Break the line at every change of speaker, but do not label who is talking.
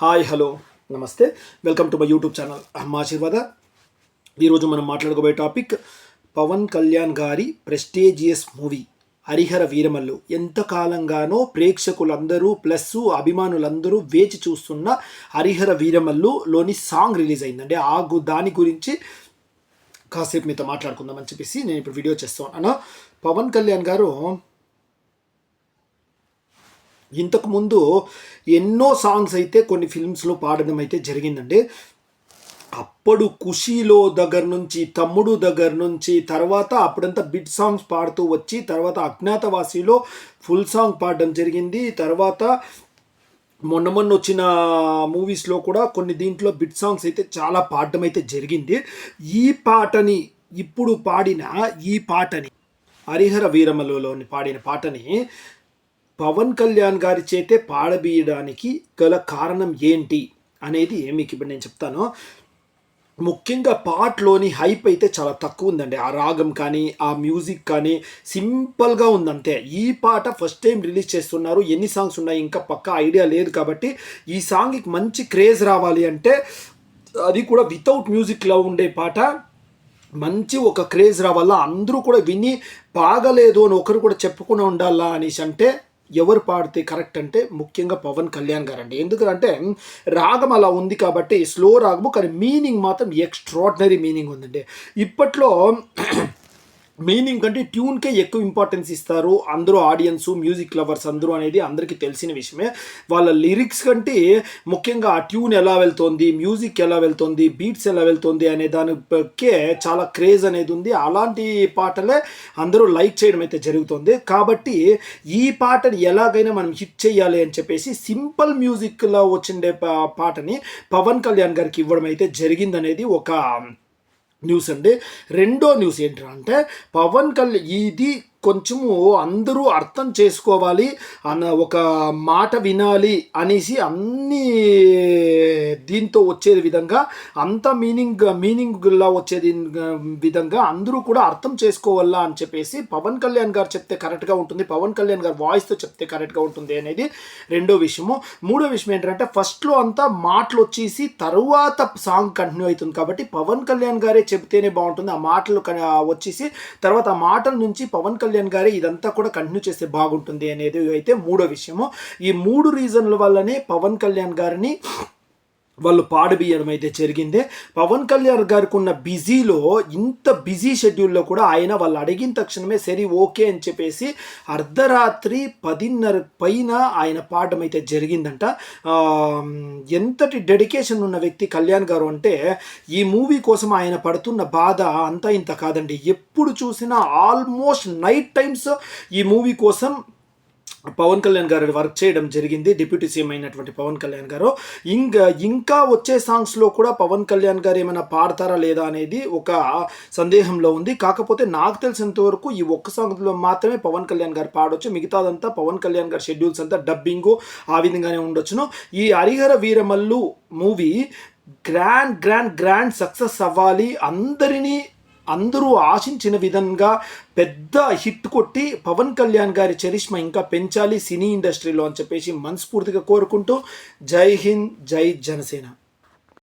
Hi hello నమస్తే, welcome to my YouTube channel మా ఆశీర్వాద. ఈరోజు మనం మాట్లాడుకోబోయే టాపిక్ పవన్ కళ్యాణ్ గారి ప్రెస్టీజియస్ మూవీ హరిహర వీరమల్లు. ఎంతకాలంగానో ప్రేక్షకులందరూ ప్లస్ అభిమానులందరూ వేచి చూస్తున్న హరిహర వీరమల్లులోని సాంగ్ రిలీజ్ అయిందండి. దాని గురించి కాసేపు మీతో మాట్లాడుకుందామని చెప్పేసి నేను ఇప్పుడు వీడియో చేస్తున్నాను. పవన్ కళ్యాణ్ గారు ఇంతకుముందు ఎన్నో సాంగ్స్ అయితే కొన్ని ఫిల్మ్స్లో పాడడం అయితే జరిగిందండి. అప్పుడు ఖుషీలో దగ్గర నుంచి, తమ్ముడు దగ్గర నుంచి, తర్వాత అప్పుడంతా బిట్ సాంగ్స్ పాడుతూ వచ్చి, తర్వాత అజ్ఞాతవాసిలో ఫుల్ సాంగ్ పాడడం జరిగింది. తర్వాత మొన్న వచ్చిన మూవీస్లో కూడా కొన్ని దీంట్లో బిట్ సాంగ్స్ అయితే చాలా పాడడం అయితే జరిగింది. ఇప్పుడు పాడిన ఈ పాటని హరిహర వీరమల్లులోని పాడిన పాటని పవన్ కళ్యాణ్ గారి చేతే పాడబీయడానికి గల కారణం ఏంటి అనేది మీకు ఇప్పుడు నేను చెప్తాను. ముఖ్యంగా పాటలోని హైప్ అయితే చాలా తక్కువ ఉందండి. ఆ రాగం కానీ ఆ మ్యూజిక్ కానీ సింపుల్గా ఉందంతే. ఈ పాట ఫస్ట్ టైం రిలీజ్ చేస్తున్నారు. ఎన్ని సాంగ్స్ ఉన్నాయి ఇంకా పక్కా ఐడియా లేదు. కాబట్టి ఈ సాంగ్కి మంచి క్రేజ్ రావాలి అంటే, అది కూడా వితౌట్ మ్యూజిక్లో ఉండే పాట, మంచి ఒక క్రేజ్ రావాలా, అందరూ కూడా విని బాగలేదు అని ఒకరు కూడా చెప్పుకుని ఉండాలా అనేసి అంటే ఎవరు పాడితే కరెక్ట్ అంటే ముఖ్యంగా పవన్ కళ్యాణ్ గారు అండి. ఎందుకంటే రాగం అలా ఉంది కాబట్టి స్లో రాగము, కానీ మీనింగ్ మాత్రం ఎక్స్ట్రాడినరీ మీనింగ్ ఉందండి. ఇప్పట్లో మీనింగ్ కంటే ట్యూన్కే ఎక్కువ ఇంపార్టెన్స్ ఇస్తారు అందరూ, ఆడియన్స్, మ్యూజిక్ లవర్స్ అందరూ అనేది అందరికీ తెలిసిన విషయమే. వాళ్ళ లిరిక్స్ కంటే ముఖ్యంగా ఆ ట్యూన్ ఎలా వెళ్తుంది, మ్యూజిక్ ఎలా వెళ్తుంది, బీట్స్ ఎలా వెళ్తుంది అనే దానికే చాలా క్రేజ్ అనేది ఉంది. అలాంటి పాటలే అందరూ లైక్ చేయడం అయితే జరుగుతుంది. కాబట్టి ఈ పాటని ఎలాగైనా మనం హిట్ చేయాలి అని చెప్పేసి సింపుల్ మ్యూజిక్లో వచ్చిండే పాటని పవన్ కళ్యాణ్ గారికి ఇవ్వడం అయితే జరిగిందనేది ఒక న్యూస్ అండి. రెండో న్యూస్ ఏంటంటే పవన్ కళ్యాణ్ ఇది కొంచెము అందరూ అర్థం చేసుకోవాలి అన్న ఒక మాట వినాలి అనేసి అన్ని దీంతో వచ్చే విధంగా, అంత మీనింగ్లా వచ్చేది విధంగా అందరూ కూడా అర్థం చేసుకోవాలా అని చెప్పేసి పవన్ కళ్యాణ్ గారు చెప్తే కరెక్ట్గా ఉంటుంది, పవన్ కళ్యాణ్ గారు వాయిస్తో చెప్తే కరెక్ట్గా ఉంటుంది అనేది రెండో విషయము. మూడో విషయం ఏంటంటే ఫస్ట్లో అంతా మాటలు వచ్చేసి తరువాత సాంగ్ కంటిన్యూ అవుతుంది. కాబట్టి పవన్ కళ్యాణ్ గారే చెప్తేనే బాగుంటుంది. ఆ మాటలు వచ్చేసి తర్వాత ఆ మాటల నుంచి పవన్ కళ్యాణ్ గారే ఇదంతా కూడా కంటిన్యూ చేస్తే బాగుంటుంది అనేది అయితే మూడో విషయము. ఈ మూడు రీజన్ల వల్లనే పవన్ కళ్యాణ్ గారిని వాళ్ళు పాడబీయడం అయితే జరిగింది. పవన్ కళ్యాణ్ గారికి ఉన్న బిజీలో, ఇంత బిజీ షెడ్యూల్లో కూడా ఆయన వాళ్ళు అడిగిన తక్షణమే సరే ఓకే అని చెప్పేసి అర్ధరాత్రి 10:30 పైన ఆయన పాడడం అయితే జరిగిందంట. ఎంతటి డెడికేషన్ ఉన్న వ్యక్తి కళ్యాణ్ గారు అంటే, ఈ మూవీ కోసం ఆయన పడుతున్న బాధ అంతా ఇంత కాదండి. ఎప్పుడు చూసినా ఆల్మోస్ట్ నైట్ టైమ్స్ ఈ మూవీ కోసం పవన్ కళ్యాణ్ గారు వర్క్ చేయడం జరిగింది. డిప్యూటీ సీఎం అయినటువంటి పవన్ కళ్యాణ్ గారు ఇంకా వచ్చే సాంగ్స్లో కూడా పవన్ కళ్యాణ్ గారు ఏమైనా పాడతారా లేదా అనేది ఒక సందేహంలో ఉంది. కాకపోతే నాకు తెలిసినంత వరకు ఈ ఒక్క సాంగ్లో మాత్రమే పవన్ కళ్యాణ్ గారు పాడొచ్చు. మిగతాదంతా పవన్ కళ్యాణ్ గారి షెడ్యూల్స్ అంతా డబ్బింగు ఆ విధంగానే ఉండొచ్చును. ఈ Harihara Veeramallu movie grand success అవ్వాలి, అందరూ ఆశించిన విధంగా పెద్ద హిట్ కొట్టి పవన్ కళ్యాణ్ గారి చరిష్మా ఇంకా పెంచాలి సినీ ఇండస్ట్రీలో అని చెప్పేసి మనస్ఫూర్తిగా కోరుకుంటూ జై హింద్, జై జనసేన.